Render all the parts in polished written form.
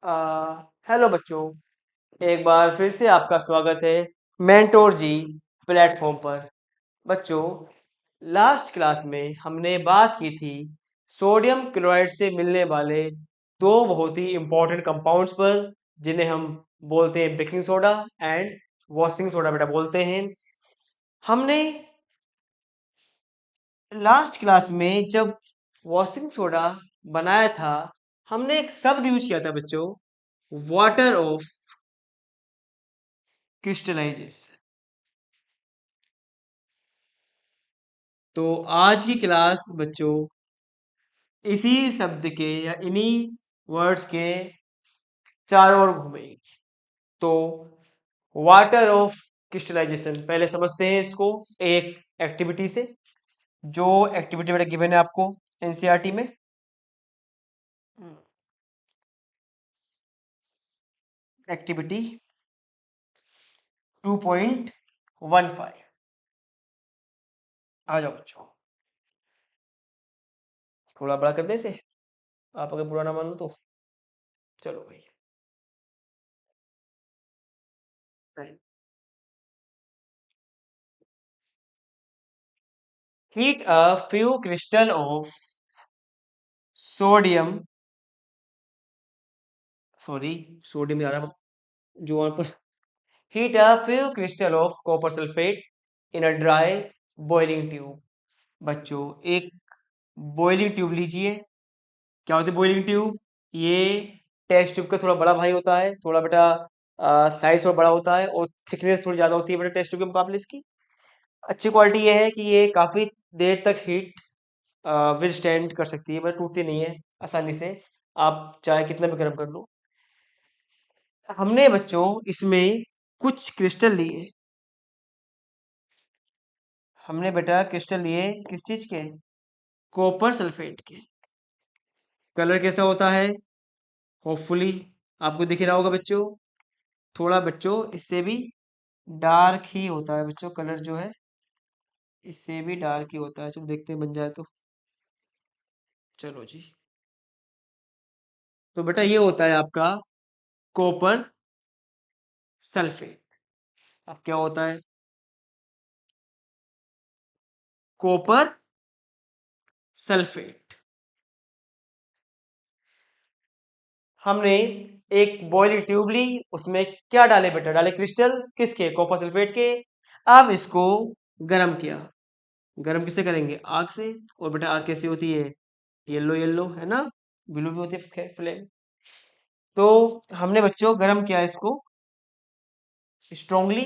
आ, hello बच्चों। एक बार फिर से आपका स्वागत है मेंटोर जी प्लेटफॉर्म पर। बच्चों, लास्ट क्लास में हमने बात की थी सोडियम क्लोराइड से मिलने वाले दो बहुत ही इंपॉर्टेंट कंपाउंड्स पर, जिन्हें हम बोलते हैं baking soda and washing soda बेटा बोलते हैं। हमने लास्ट क्लास में जब वॉशिंग सोडा बनाया था, हमने एक शब्द यूज किया था बच्चों, वाटर ऑफ क्रिस्टलाइजेशन। तो आज की क्लास बच्चों इसी शब्द के या इन्हीं वर्ड्स के चारों ओर घूमेगी। तो वाटर ऑफ क्रिस्टलाइजेशन पहले समझते हैं इसको एक एक्टिविटी से। जो एक्टिविटी बेटा गिवन है आपको एनसीईआरटी में। एक्टिविटी 2.15। आ जाओ बच्चों, थोड़ा बड़ा कर दे इसे, आप अगर बुरा ना मानो तो। चलो भाई। Heat a few crystal of sodium, sorry sodium आ रहा, जो वहां पर heat a few crystal of copper sulfate in a dry boiling tube। बच्चों, एक बॉइलिंग ट्यूब लीजिए। क्या होती है बॉइलिंग ट्यूब? ये टेस्ट ट्यूब का थोड़ा बड़ा भाई होता है, थोड़ा बेटा साइज थोड़ा बड़ा होता है और थिकनेस थोड़ी ज्यादा होती है बेटा टेस्ट ट्यूब के मुकाबले इसकी। अच्छी क्वालिटी ये है कि ये काफी देर तक हीट विद स्टैंड कर सकती है, बट टूटती नहीं है आसानी से, आप चाहे कितना भी गर्म कर लो। हमने बच्चों इसमें कुछ क्रिस्टल लिए। हमने बेटा क्रिस्टल लिए किस चीज के? कॉपर सल्फेट के। कलर कैसा होता है? होपफुली आपको दिख रहा होगा बच्चों। थोड़ा बच्चों इससे भी डार्क ही होता है बच्चों, कलर जो है इससे भी डार्क ही होता है। चलो देखते हैं बन जाए तो। चलो जी। तो बेटा ये होता है आपका कॉपर सल्फेट। अब क्या होता है? Copper sulphate. हमने एक बॉइलिंग ट्यूब ली, उसमें क्या डाले बेटा? डाले क्रिस्टल किसके? कॉपर सल्फेट के। अब इसको गर्म किया। गर्म किससे करेंगे? आग से। और बेटा आग कैसी होती है? येलो येलो है ना, ब्लू भी होती है फ्लेम। तो हमने बच्चों गर्म किया इसको strongly.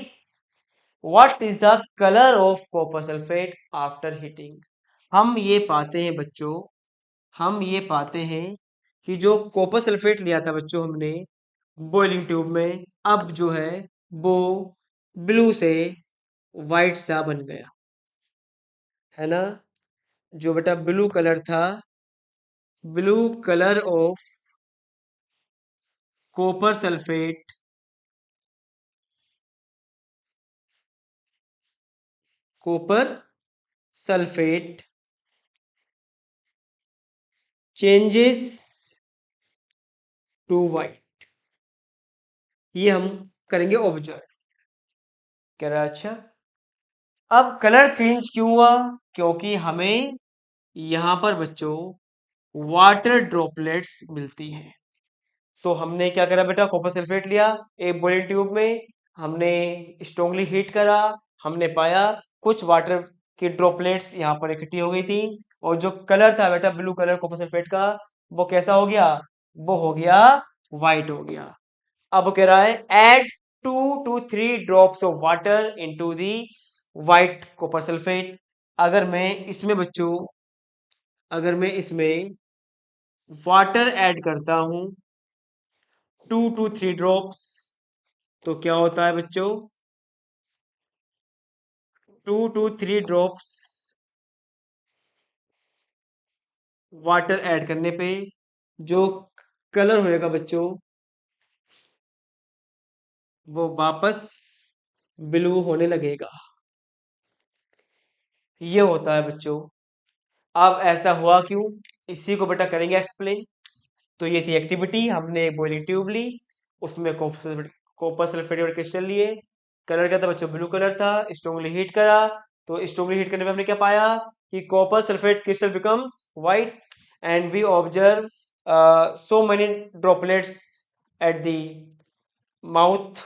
What is the colour of copper sulphate after heating? हम ये पाते हैं बच्चों, हम ये पाते हैं कि जो कॉपर सल्फेट लिया था बच्चों हमने बॉइलिंग ट्यूब में, अब जो है वो ब्लू से वाइट सा बन गया, है ना। जो बेटा ब्लू कलर था, blue colour of copper sulphate, copper sulphate changes to white. ये हम करेंगे ऑब्जर्व। कह रहा है अच्छा। अब कलर चेंज क्यों हुआ? क्योंकि हमें यहाँ पर बच्चों वाटर ड्रॉपलेट्स मिलती हैं। तो हमने क्या करा बेटा? कॉपर सल्फेट लिया एक बॉइलिंग ट्यूब में, हमने स्ट्रांगली हीट करा, हमने पाया कुछ वाटर की ड्रॉपलेट्स यहाँ पर इकट्ठी हो गई थी। और जो कलर था बेटा ब्लू कलर कॉपर सल्फेट का, वो कैसा हो गया? वो हो गया वाइट हो गया। अब वो कह रहा है add 2 to 3 drops of water into the white copper sulphate. अगर मैं इसमें बच्चों, अगर मैं इसमें वाटर ऐड करता हूं 2 to 3 drops, तो क्या होता है बच्चों? 2 to 3 drops वाटर ऐड करने पे जो कलर होएगा बच्चों, वो वापस ब्लू होने लगेगा। ये होता है बच्चों। अब ऐसा हुआ क्यों? इसी को बेटा करेंगे एक्सप्लेन। तो ये थी एक्टिविटी, हमने एक बॉइलिंग ट्यूब ली, उसमें कॉपर सल्फेट क्रिस्टल लिए। कलर क्या था बच्चों? ब्लू कलर था। स्ट्रॉन्गली हीट करा, तो स्ट्रॉन्गली हीट करने में हमने क्या पाया कि copper sulphate crystal becomes white, and we observe so many droplets at the mouth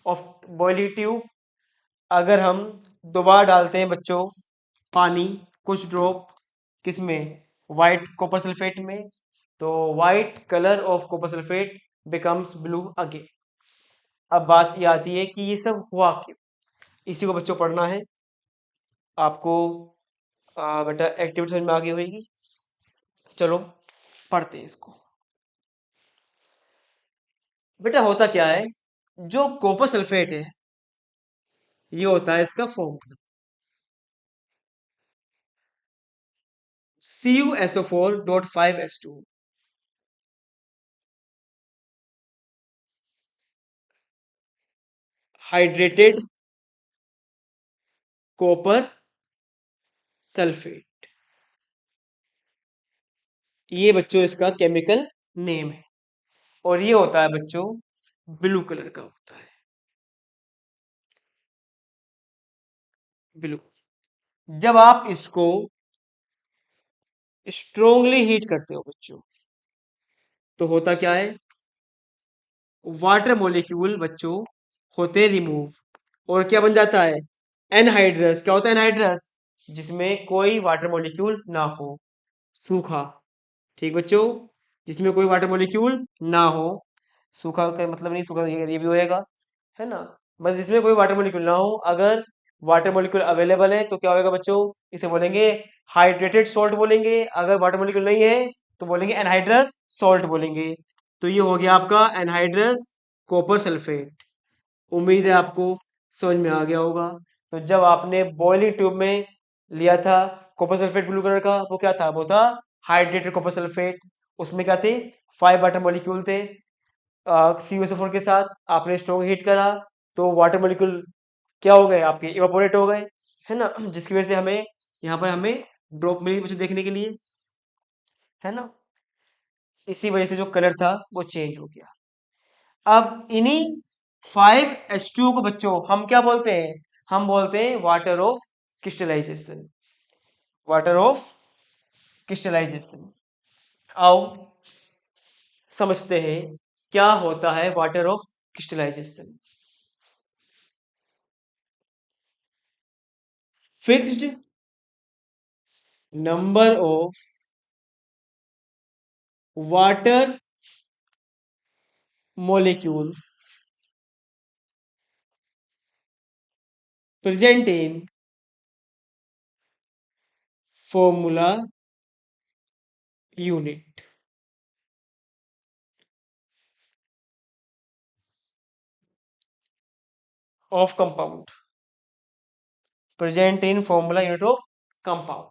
of boiling tube. अगर हम दोबारा डालते हैं बच्चों पानी, कुछ ड्रॉप, किसमें? वाइट कॉपर सल्फेट में, तो white colour of copper sulphate becomes blue again. अब बात ये आती है कि ये सब हुआ क्यों, इसी को बच्चों पढ़ना है आपको। बेटा एक्टिविटी समझ में आ गई होगी। चलो पढ़ते हैं इसको। बेटा होता क्या है, जो कॉपर सल्फेट है ये होता है इसका formula CuSO4.5H2। Hydrated copper sulphate, ये बच्चों इसका केमिकल नेम है। और ये होता है बच्चों ब्लू कलर का होता है, ब्लू। जब आप इसको स्ट्रोंगली हीट करते हो बच्चों, तो होता क्या है, वाटर मॉलिक्यूल बच्चों होते रिमूव, और क्या बन जाता है? एनहाइड्रस। क्या होता है एनहाइड्रस? जिसमें कोई वाटर मॉलिक्यूल ना हो, सूखा। ठीक बच्चों, जिसमें कोई वाटर मॉलिक्यूल ना हो। सूखा का मतलब नहीं, सूखा ये भी होएगा, है ना? बस जिसमें कोई वाटर मॉलिक्यूल ना हो। अगर वाटर मॉलिक्यूल अवेलेबल है तो क्या होएगा बच्चों? इसे बोलेंगे हाइड्रेटेड सॉल्ट बोलेंगे। अगर वाटर मॉलिक्यूल नहीं है तो बोलेंगे एनहाइड्रस सॉल्ट बोलेंगे। तो ये हो गया आपका एनहाइड्रस कॉपर सल्फेट। उम्मीद है आपको समझ में आ गया होगा। तो जब आपने बॉइलिंग ट्यूब में लिया था कॉपर सल्फेट ब्लू कलर का, वो क्या था? वो था हाइड्रेटेड कॉपर सल्फेट। उसमें क्या थे? 5 वाटर मॉलिक्यूल थे। CuSO4 के साथ आपने स्ट्रॉन्ग हीट करा, तो वाटर मॉलिक्यूल क्या हो गए? आपके इवापोरेट हो गए, है ना? जिसकी वजह से हमें यहाँ पर हमें ड्रॉप मिली बच्चों देखने के लिए, है ना? इसी वजह से जो कलर था वो चेंज हो गया। अब इन्हीं 5H2 को बच्चों हम क्या बोलते हैं? हम बोलते हैं water of crystallisation, water of crystallisation. आओ समझते हैं क्या होता है water of crystallisation. Fixed number of water molecules present in formula unit of compound, present in formula unit of compound.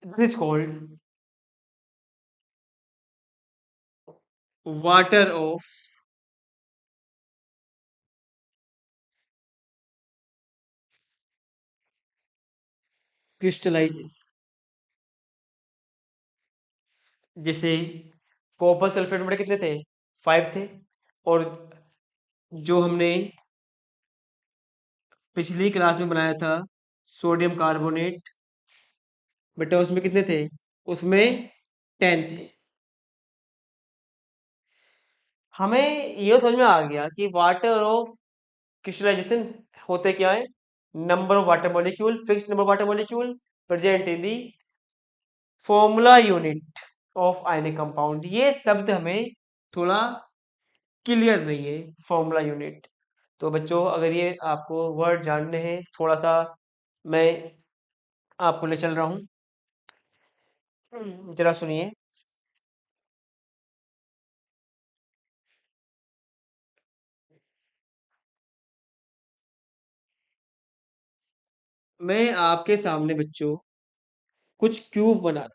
This is called water of crystallization। जैसे copper sulphate में कितने थे? 5 थे। और जो हमने पिछली क्लास में बनाया था सोडियम कार्बोनेट, बेटा उसमें कितने थे? उसमें 10 थे। हमें ये समझ में आ गया कि वाटर ऑफ क्रिस्टलाइजेशन होते क्या है? Number of water molecule, fixed number of water molecule present in the formula unit of ionic compound. ये शब्द हमें थोड़ा क्लियर नहीं है, फॉर्मूला यूनिट। तो बच्चों अगर ये आपको वर्ड जानने हैं, थोड़ा सा मैं आपको ले चल रहा हूँ। जरा सुनिए। मैं आपके सामने बच्चों कुछ क्यूब बना,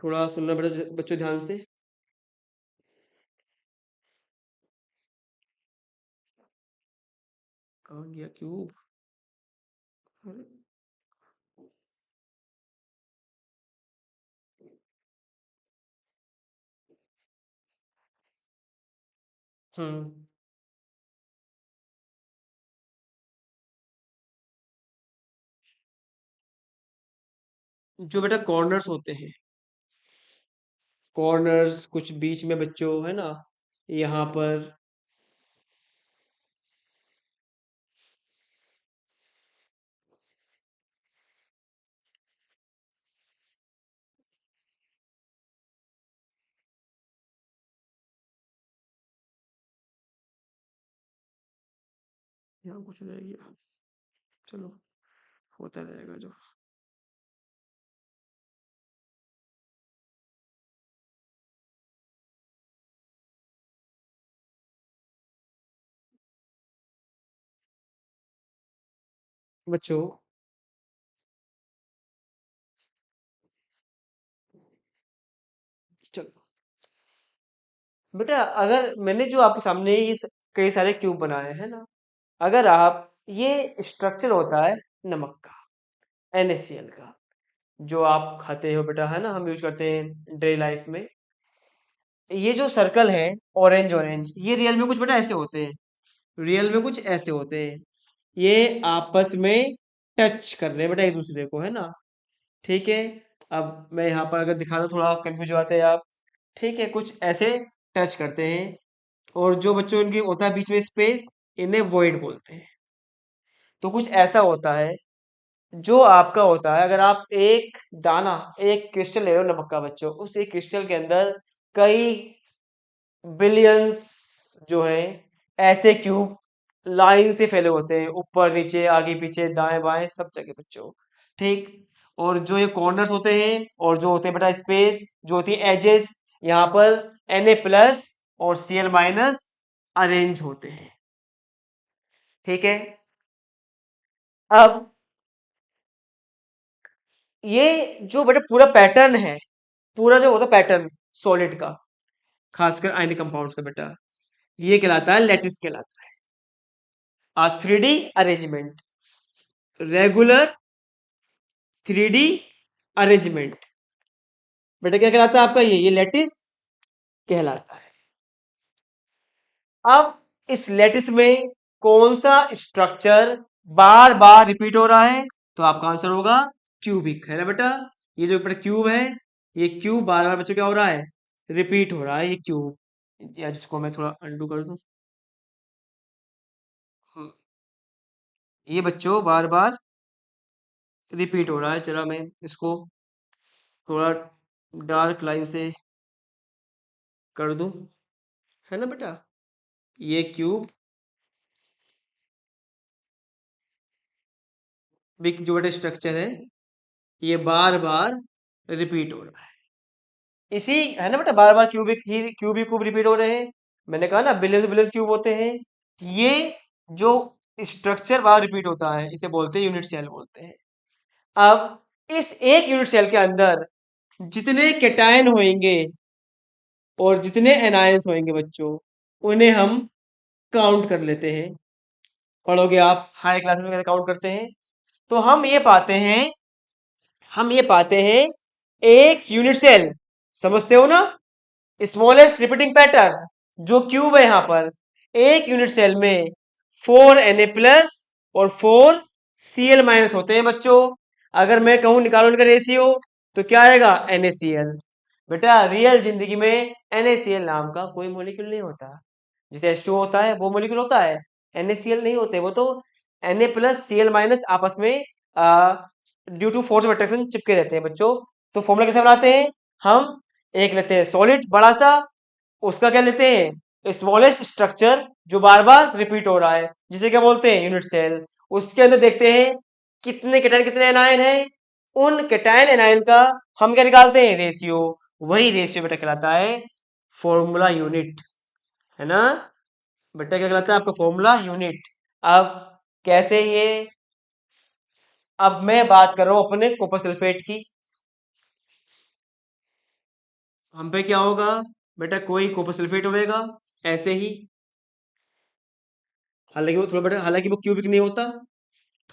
थोड़ा सुनना बेटा बच्चों ध्यान से। कहाँ गया क्यूब? अरे, हम्म जो बेटा कॉर्नर्स होते हैं, कॉर्नर्स कुछ बीच में बच्चों है ना, यहाँ पर यहाँ कुछ रह गया, चलो होता रहेगा जो। बच्चों चलो बेटा, अगर मैंने जो आपके सामने ये कई सारे क्यूब बनाए हैं ना, अगर आप ये स्ट्रक्चर होता है नमक का, NaCl का, जो आप खाते हो बेटा है ना, हम यूज करते हैं डेली लाइफ में। ये जो सर्कल है ऑरेंज ऑरेंज, ये रियल में कुछ बेटा ऐसे होते हैं, रियल में कुछ ऐसे होते हैं। ये आपस में टच कर रहे हैं बेटा एक दूसरे को, है ना। ठीक है, अब मैं यहाँ पर अगर दिखा दूँ थोड़ा कंफ्यूज हो जाते हैं आप। ठीक है, कुछ ऐसे टच करते हैं, और जो बच्चों इनकी होता है बीच में स्पेस, इन्हें वॉइड बोलते हैं। तो कुछ ऐसा होता है जो आपका होता है, अगर आप एक दाना, एक क्रिस्टल ले रहे हो नमक का बच्चों, उस एक क्रिस्टल के अंदर कई बिलियंस जो है ऐसे क्यूब लाइन से फैले होते हैं, ऊपर नीचे आगे पीछे दाएं बाएं सब जगह बच्चों। ठीक, और जो ये कॉर्नर्स होते हैं और जो होते हैं बेटा स्पेस, जो होती है एजेस, यहाँ पर Na+ और Cl- अरेंज होते हैं। ठीक है, अब ये जो बेटा पूरा पैटर्न है, पूरा जो होता है पैटर्न सॉलिड का, खासकर आयनिक कंपाउंड्स का बेटा, ये कहलाता है लैटिस कहलाता है। 3D arrangement, regular 3D arrangement, बेटा क्या कहलाता है आपका, ये लैटिस कहलाता है। अब इस लैटिस में कौन सा स्ट्रक्चर बार बार रिपीट हो रहा है, तो आपका आंसर होगा क्यूबिक, है ना बेटा। ये जो बेटा क्यूब है, ये क्यूब बार बार बच्चों क्या हो रहा है, रिपीट हो रहा है ये क्यूब, या जिसको मैं थोड़ा अंडू कर दूं। ये बच्चों बार बार रिपीट हो रहा है, जरा मैं इसको थोड़ा डार्क लाइन से कर दूं, है ना बेटा। ये क्यूब बिग जो बेटा स्ट्रक्चर है, ये बार बार रिपीट हो रहा है। इसी है ना बेटा, बार बार क्यूबिक ही क्यूब ही क्यूब रिपीट हो रहे हैं। मैंने कहा ना बिलियंस बिलियंस क्यूब होते हैं। ये जो स्ट्रक्चर बार रिपीट होता है, इसे बोलते हैं यूनिट सेल बोलते हैं। अब इस एक यूनिट सेल के अंदर जितने केटायन होंगे और जितने एनायंस होंगे बच्चों, उन्हें हम काउंट कर लेते हैं। पढ़ोगे आप हाई क्लासेस में कैसे काउंट करते हैं। तो हम ये पाते हैं एक यूनिट सेल, समझते हो ना, स्मॉलेस्ट रिपीटिंग पैटर्न जो क्यूब है यहाँ पर, एक यूनिट सेल में 4Na+ और 4Cl- होते हैं बच्चों। अगर मैं कहूँ निकालो इनका रेशियो, तो क्या आएगा, NaCl। बेटा रियल जिंदगी में NaCl नाम का कोई मॉलिक्यूल नहीं होता। जैसे H2O होता है वो मॉलिक्यूल होता है, NaCl नहीं होते, वो तो Na+Cl- आपस में due to force of attraction चिपके रहते हैं बच्चों। तो फॉर्मूला कैसे बनाते हैं, हम एक लेते हैं सॉलिड बड़ा सा, उसका क्या लेते हैं, स्मॉलेस्ट स्ट्रक्चर जो बार बार रिपीट हो रहा है, जिसे क्या बोलते हैं, यूनिट सेल। उसके अंदर देखते हैं कितने केटायन कितने एनायन है, उन केटायन एनायन का हम क्या निकालते हैं, रेशियो। वही रेशियो बेटा कहलाता है फॉर्मूला यूनिट, है ना बेटा, क्या कहलाता है आपका फॉर्मूला यूनिट। अब कैसे ये, अब मैं बात कर रहा हूं अपने कॉपर सल्फेट की। हम पे क्या होगा बेटा, कोई कॉपर सल्फेट होगा ऐसे ही, हालांकि वो क्यूबिक नहीं होता,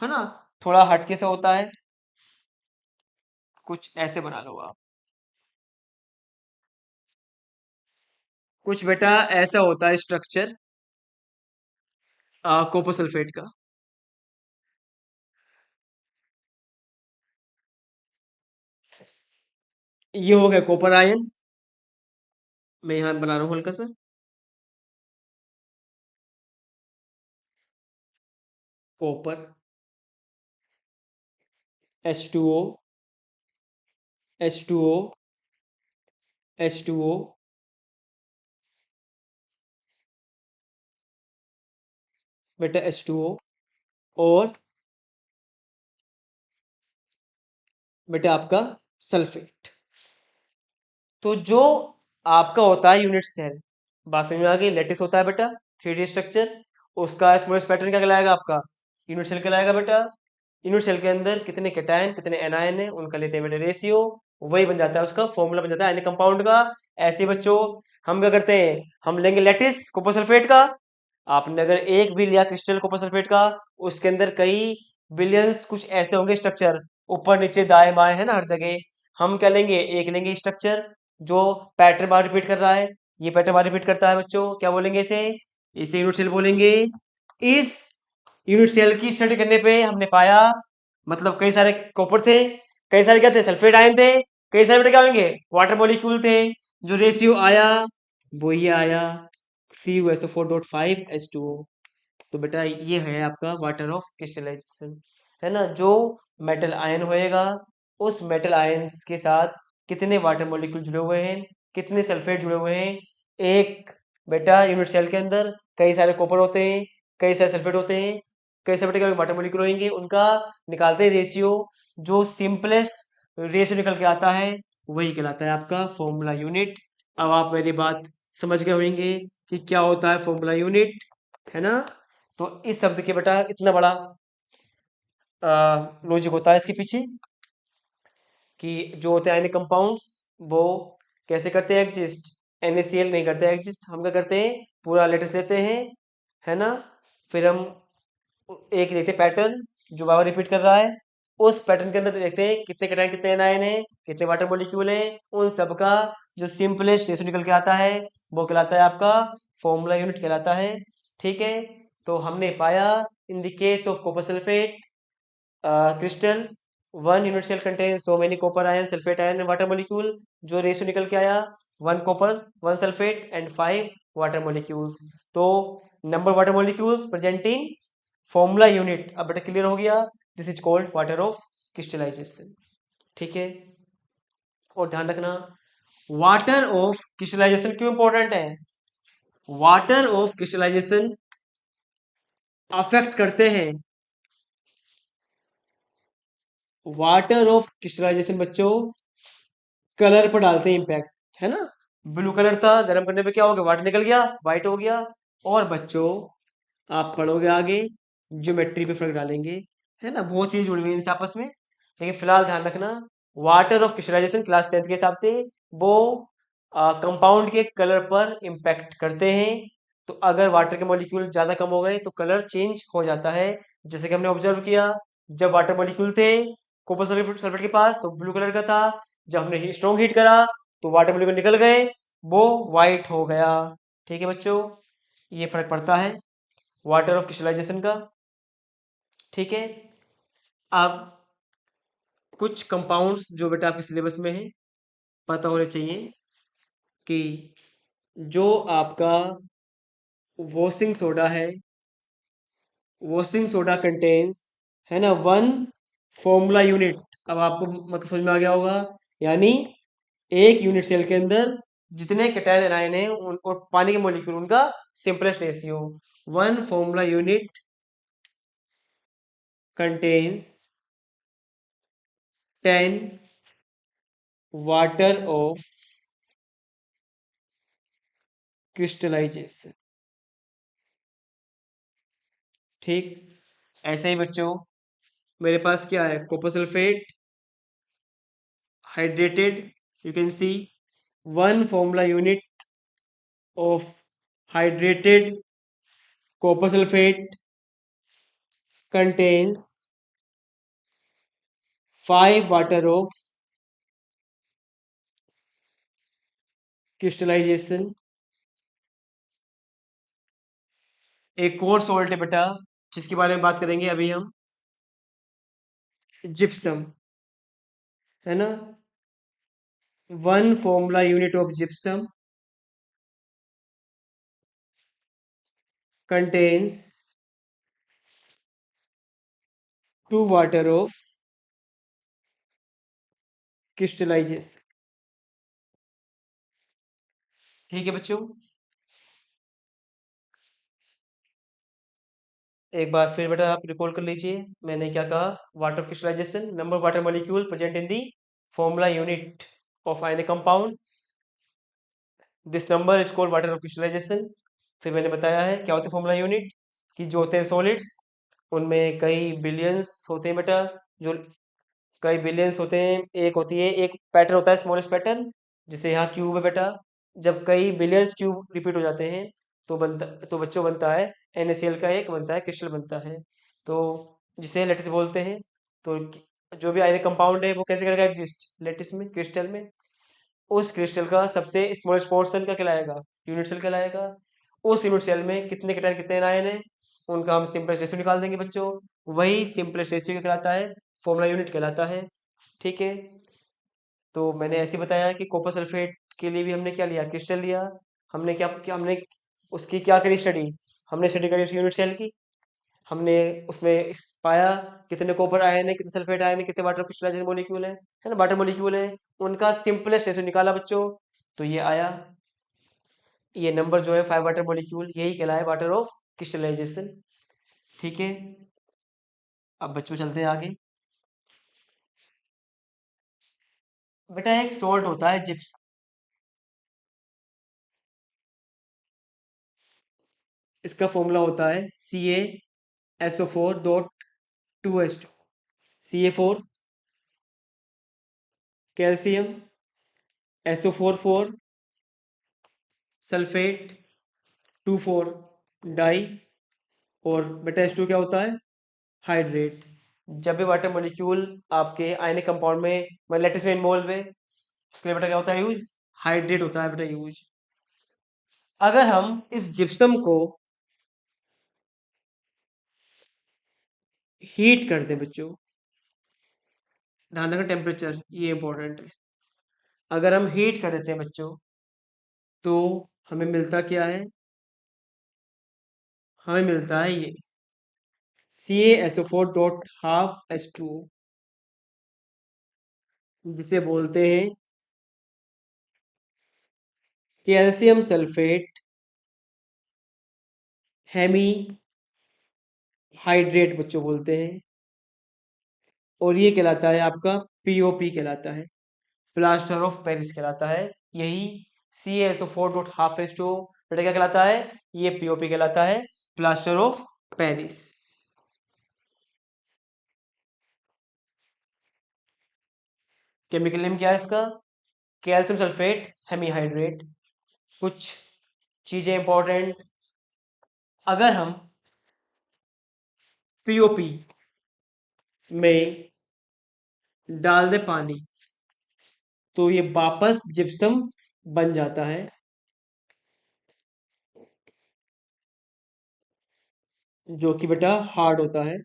है ना, थोड़ा हटके से होता है। कुछ ऐसे बना लो आप। कुछ बेटा ऐसा होता है स्ट्रक्चर कॉपर सल्फेट का। ये हो गया कॉपर आयन। मैं यहाँ बना रहा हूँ हल्का सा। कॉपर, H2O, H2O, H2O, बेटा H2O, और बेटा आपका सल्फेट। तो जो आपका होता है यूनिट सेल, बात समझ में आ गई। लेटिस होता है बेटा 3D स्ट्रक्चर, उसका स्मॉलेस्ट पैटर्न क्या कहलाएगा आपका? यूनिट सेल कहलाएगा बेटा। यूनिट सेल के अंदर कितने कैटायन कितने एनायन है उनका लेते हैं बेटा रेशियो, वही बन जाता है उसका फॉर्मूला बन जाता है आयनिक कंपाउंड का। ऐसे बच्चों हम क्या करते हैं, हम लेंगे लेटिस कॉपर सल्फेट का। आपने अगर एक भी लिया क्रिस्टल कॉपर सल्फेट का, उसके अंदर कई बिलियंस कुछ ऐसे होंगे स्ट्रक्चर, ऊपर नीचे दाएं बाएं, है ना, हर जगह। हम क्या लेंगे, एक लेंगे स्ट्रक्चर जो पैटर्न बार रिपीट कर रहा है। ये पैटर्न बार रिपीट करता है बच्चों, क्या बोलेंगे इसे? इसे यूनिट सेल बोलेंगे। इस यूनिट सेल की स्टडी करने पे हमने पाया, मतलब कई सारे कॉपर थे, कई सारे क्या थे, सल्फेट आयन थे, कई सारे बेटा क्या होंगे, वाटर मॉलिक्यूल थे। जो रेशियो आया वो ये आया, CuSO4.5H2O। तो बेटा ये है आपका वाटर ऑफ क्रिस्टलाइजेशन, है ना। जो मेटल आयन होएगा, उस मेटल आयंस के साथ कितने वाटर मॉलिक्यूल जुड़े हुए हैं, कितने सल्फेट जुड़े हुए हैं। एक बेटा यूनिट सेल के अंदर कई सारे कॉपर होते हैं, कई सारे सल्फेट होते हैं, कई सारे बेटा वाटर मॉलिक्यूल होंगे, उनका निकालते हैं रेशियो। जो सिंपलेस्ट रेशियो निकल के आता है वही कहलाता है आपका फॉर्मूला यूनिट। अब आप मेरी बात समझ गए होंगे कि क्या होता है फॉर्मूला यूनिट, है ना। तो इस शब्द के बेटा इतना बड़ा लॉजिक होता है इसके पीछे, कि जो होते हैं आयनिक कंपाउंड्स वो कैसे करते हैं एग्जिस्ट। NaCl नहीं करते एग्जिस्ट, हम क्या करते हैं, पूरा लेटर्स लेते हैं, है ना। फिर हम एक देखते हैं पैटर्न जो बार रिपीट कर रहा है, उस पैटर्न के अंदर देखते हैं कितने कैटायन कितने एनायन है, कितने वाटर मॉलिक्यूल हैं, उन सबका जो सिंपलेस्ट रेशो निकल के आता है वो कहलाता है आपका फॉर्मूला यूनिट कहलाता है। ठीक है। तो हमने पाया in the case of copper sulphate crystal, one unit cell contain so many copper ion sulphate ion and water molecule. जो रेशियो निकल के आया, one copper one sulphate and five water molecules. तो number water molecules present in formula unit अब बेटा clear हो गया। This is called water of crystallisation. ठीक है। और ध्यान रखना, वाटर ऑफ क्रिस्टलाइजेशन क्यों इंपॉर्टेंट है। वाटर ऑफ क्रिस्टलाइजेशन अफेक्ट करते हैं, वाटर ऑफ क्रिस्टलाइजेशन बच्चों कलर पर डालते हैं इम्पैक्ट, है ना। ब्लू कलर था, गर्म करने पे क्या हो गया, वाटर निकल गया, व्हाइट हो गया। और बच्चों आप पढ़ोगे आगे, ज्योमेट्री पे फर्क डालेंगे, है ना, बहुत चीज जुड़ी हुई है इनसे आपस में। लेकिन फिलहाल ध्यान रखना, water of crystallisation class 10th के हिसाब से वो कंपाउंड के कलर पर इम्पैक्ट करते हैं। तो अगर वाटर के मॉलिक्यूल ज्यादा कम हो गए तो कलर चेंज हो जाता है। जैसे कि हमने ऑब्जर्व किया, जब वाटर मॉलिक्यूल थे कॉपर सल्फेट सल्फेट के पास तो ब्लू कलर का था, जब हमने स्ट्रॉन्ग हीट करा तो वाटर मॉलिक्यूल निकल गए, वो वाइट हो गया। ठीक है बच्चों, ये फर्क पड़ता है वाटर ऑफ क्रिस्टलाइजेशन का। ठीक है। अब कुछ कंपाउंड्स जो बेटा आपके सिलेबस में है, पता होने चाहिए, कि जो आपका वॉशिंग सोडा है, वॉशिंग सोडा कंटेन्स, है ना, वन फॉर्मूला यूनिट। अब आपको मतलब समझ में आ गया होगा, यानी एक यूनिट सेल के अंदर जितने कैटायन एनायन है और पानी के मॉलिक्यूल उनका simplest ratio, one formula unit contains 10 water of crystallisation. ठीक। ऐसे ही बच्चों मेरे पास क्या है, copper sulphate hydrated, you can see one formula unit of hydrated copper sulphate contains 5 water of crystallisation. एक और सॉल्ट है बेटा जिसके बारे में बात करेंगे अभी हम, जिप्सम, है ना। 1 formula unit of gypsum contains 2 water of crystallisation. ठीक है बच्चों, एक बार फिर बेटा आप रिकॉल कर लीजिए मैंने क्या कहा। Water crystallisation, number of water molecule present in the formula unit of ionic compound, this number is called water of crystallisation. फिर मैंने बताया है क्या होता है फॉर्मूला यूनिट, कि जो होते हैं सॉलिड्स उनमें कई बिलियंस होते हैं बेटा, जो कई बिलियंस होते हैं। एक होती है, एक पैटर्न होता है स्मॉलेस्ट पैटर्न, जिसे यहाँ क्यूब है बेटा। जब कई बिलियंस क्यूब रिपीट हो जाते हैं तो बच्चों बनता है NaCl का एक बनता है क्रिस्टल बनता है, तो जिसे लेटिस बोलते हैं। तो जो भी आयनिक कंपाउंड है वो कैसे करेगा एग्जिस्ट लेटिस में, क्रिस्टल में। उस क्रिस्टल का सबसे स्मॉलेस्ट पोर्शन का कहलाएगा यूनिट सेल कहलाएगा। उस यूनिट सेल में कितने कैटायन कितने आयन है उनका हम सिंपलेस्ट रेशियो निकाल देंगे बच्चों। वही सिंपलेस्ट रेशियो क्या कहलाता है, फॉर्मूला यूनिट कहलाता है। ठीक है, तो मैंने ऐसे बताया कि कॉपर सल्फेट के लिए भी हमने क्या लिया, क्रिस्टल लिया। हमने क्या क्या हमने उसकी क्या करी स्टडी, हमने स्टडी करी उसकी यूनिट सेल की। हमने उसमें पाया कितने कॉपर आयन है, कितने सल्फेट आयन है, कितने वाटर क्रिस्टलाइजेशन मॉलिक्यूल है ना, वाटर मॉलिक्यूल है। उनका सिंपलेस्ट रेशियो निकाला बच्चों, तो ये आया। ये नंबर जो है 5 वाटर मॉलिक्यूल, यही कहलाए वाटर ऑफ क्रिस्टलाइजेशन। ठीक है, अब बच्चों चलते हैं आगे। बेटा एक सॉल्ट होता है जिप्स, इसका फॉर्मूला होता है CaSO4.2H2। Ca4 calcium, SO4 sulphate, 2,4 die, और बेटा H2 क्या होता है, हाइड्रेट। जब भी वाटर मॉलिक्यूल आपके आयनिक कंपाउंड में मतलब लेटिस में इन्वॉल्व है, उसके लिए बेटा क्या होता है यूज, हाइड्रेट होता है बेटा यूज। अगर हम इस जिप्सम को हीट कर दें बच्चों, ध्यान रखना टेम्परेचर ये इंपॉर्टेंट है। अगर हम हीट कर देते हैं बच्चों तो हमें मिलता क्या है, हमें मिलता है ये CaSO4.12H2O, जिसे बोलते हैं कैल्शियम सल्फेट हेमी हाइड्रेट बच्चों बोलते हैं। और ये कहलाता है आपका POP कहलाता है, प्लास्टर ऑफ पेरिस कहलाता है। यही CaSO4.12H2O बेटा क्या कहलाता है, ये POP कहलाता है, plaster of Paris. Chemical name क्या है इसका, कैल्शियम सल्फेट हेमीहाइड्रेट। कुछ चीजें इंपॉर्टेंट, अगर हम POP में डाल दे पानी तो ये वापस जिप्सम बन जाता है, जो कि बेटा हार्ड होता है,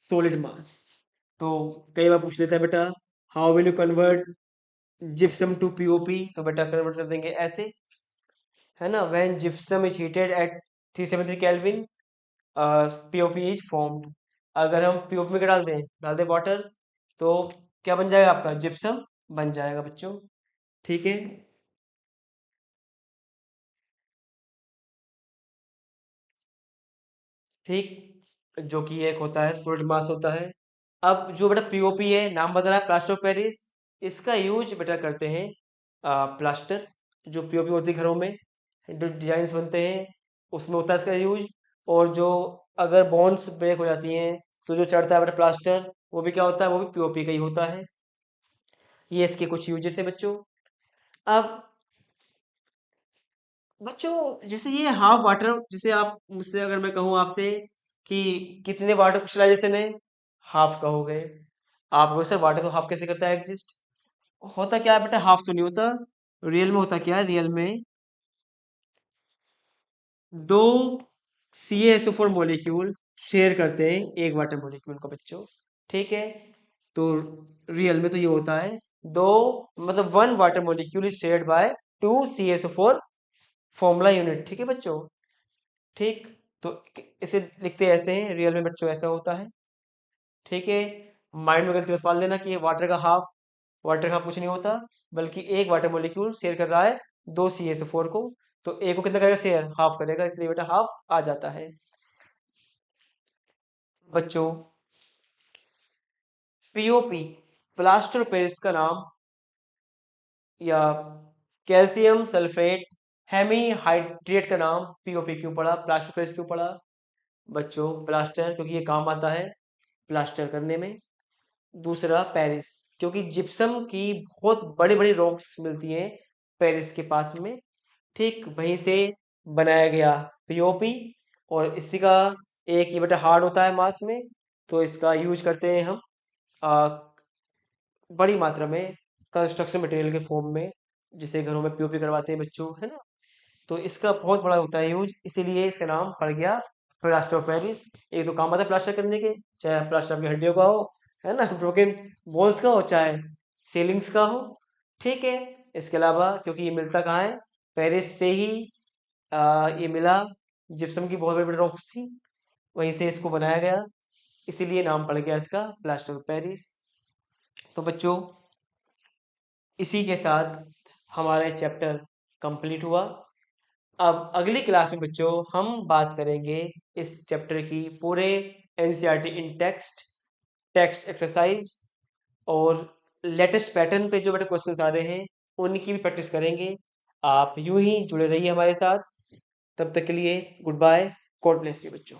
सॉलिड मास। तो कई बार पूछ लेता है बेटा how will you convert gypsum to POP, तो बेटा कन्वर्ट कर देंगे ऐसे, है ना। When gypsum is heated at 373 kelvin POP is formed. अगर हम POP में क्या डाल दें वाटर, तो क्या बन जाएगा आपका, जिप्सम बन जाएगा बच्चों। ठीक है, ठीक, जो कि एक होता है सॉलिड मास होता है। अब जो बेटा POP है, नाम बता रहा है प्लास्टर ऑफ पेरिस, इसका यूज बेटा करते हैं प्लास्टर, जो POP होती है घरों में, जो डिजाइन बनते हैं उसमें होता है इसका यूज। और जो अगर बॉन्ड्स ब्रेक हो जाती हैं तो जो चढ़ता है बेटा प्लास्टर, वो भी क्या होता है, वो भी POP का ही होता है। ये इसके कुछ यूजेस है बच्चों। अब बच्चों जैसे ये हाफ वाटर, जैसे आप मुझसे अगर मैं कहूँ आपसे कि कितने वाटर क्रिस्टलाइजेशन है, हाफ कहोगे। आप वो सर वाटर तो हाफ कैसे करता है एग्जिस्ट? होता क्या है बेटा, हाफ तो नहीं होता। रियल में होता क्या है, रियल में दो CaSO4 मॉलिक्यूल शेयर करते हैं एक वाटर मॉलिक्यूल को बच्चों। ठीक है, तो रियल में तो ये होता है दो, मतलब one water molecule is shared by two CaSO4 formula unit. ठीक है बच्चों, ठीक। तो इसे लिखते ऐसे हैं, रियल में बच्चों ऐसा होता है। ठीक है, माइंड में गलती मत पाल देना कि वाटर का हाफ कुछ नहीं होता, बल्कि एक वाटर मॉलिक्यूल शेयर कर रहा है दो CaSO4 को। तो एक को कितना करेगा, शेयर हाफ करेगा, इसलिए बेटा हाफ आ जाता है बच्चों। POP, प्लास्टर पेरिस का नाम, या कैल्शियम सल्फेट हेमीहाइड्रेट का नाम POP क्यों पड़ा, प्लास्टर पेरिस क्यों पड़ा बच्चों? प्लास्टर क्योंकि ये काम आता है प्लास्टर करने में। दूसरा पेरिस, क्योंकि जिप्सम की बहुत बड़ी बड़ी रॉक्स मिलती हैं पेरिस के पास में। ठीक वहीं से बनाया गया POP। और इसी का एक ये बेटा हार्ड होता है मास में, तो इसका यूज करते हैं हम बड़ी मात्रा में कंस्ट्रक्शन मटेरियल के फॉर्म में, जिसे घरों में POP करवाते हैं बच्चों, है ना। तो इसका बहुत बड़ा होता है यूज, इसीलिए इसका नाम पड़ गया प्लास्टर ऑफ पेरिस। एक तो काम आता है प्लास्टर करने के, चाहे प्लास्टर आपकी हड्डियों का हो, है ना, ब्रोकन बोन्स का हो, चाहे सीलिंग्स का हो। ठीक है, इसके अलावा क्योंकि ये मिलता कहाँ है, पेरिस से ही ये मिला, जिप्सम की बहुत बड़ी बड़ी रॉक्स थी, वहीं से इसको बनाया गया, इसीलिए नाम पड़ गया इसका प्लास्टर ऑफ पेरिस। तो बच्चों इसी के साथ हमारा चैप्टर कंप्लीट हुआ। अब अगली क्लास में बच्चों हम बात करेंगे इस चैप्टर की पूरे NCERT इन टेक्स्ट, टेक्स्ट एक्सरसाइज और लेटेस्ट पैटर्न पे जो बेटे क्वेश्चंस आ रहे हैं उनकी भी प्रैक्टिस करेंगे। आप यूं ही जुड़े रहिए हमारे साथ। तब तक के लिए goodbye, god bless you बच्चों।